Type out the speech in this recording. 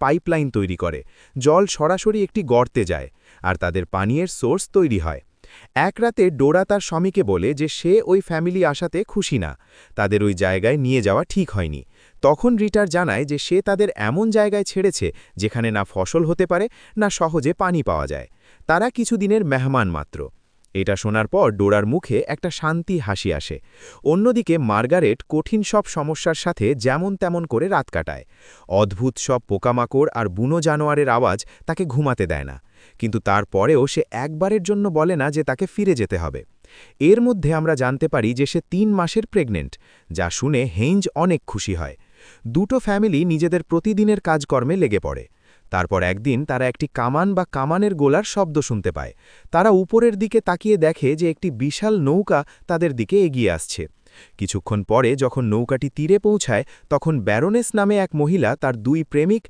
Pipeline তৈরি করে, জল সরাসরি একটি গর্তে যায়, আর তাদের পানীয়ের সোর্স তৈরি হয়। এক রাতে ডোরা তার স্বামীকে বলে যে সে ওই ফ্যামিলি আসাতে খুশি না, তাদের ওই জায়গায় নিয়ে যাওয়া ঠিক হয়নি। তখন রিটার জানায় যে সে তাদের এমন জায়গায় ছেড়েছে যেখানে না ফসল হতে পারে, না সহজে পানি পাওয়া যায়। তারা কিছুদিনের মেহমান মাত্র। এটা শোনার পর ডোরার মুখে একটা শান্তি হাসি আসে। অন্যদিকে মার্গারেট কঠিন সব সমস্যার সাথে যেমন তেমন করে রাত কাটায়। অদ্ভুত সব পোকামাকড় আর বুনো জানোয়ারের আওয়াজ তাকে ঘুমাতে দেয় না, কিন্তু তারপরেও সে একবারের জন্য বলে না যে তাকে ফিরে যেতে হবে। এর মধ্যে আমরা জানতে পারি যে সে ৩ মাসের প্রেগনেন্ট, যা শুনে হেইঞ্জ অনেক খুশি হয়। দুটো ফ্যামিলি নিজেদের প্রতিদিনের কাজকর্মে লেগে পড়ে। তারপর একদিন তারা একটি কামান বা কামানের গোলার শব্দ শুনতে পায়। তারা উপরের দিকে তাকিয়ে দেখে যে একটি বিশাল নৌকা তাদের দিকে এগিয়ে আসছে। কিছুক্ষণ পরে যখন নৌকাটি তীরে পৌঁছায়, তখন ব্যারোনেস নামে এক মহিলা তার 2 প্রেমিক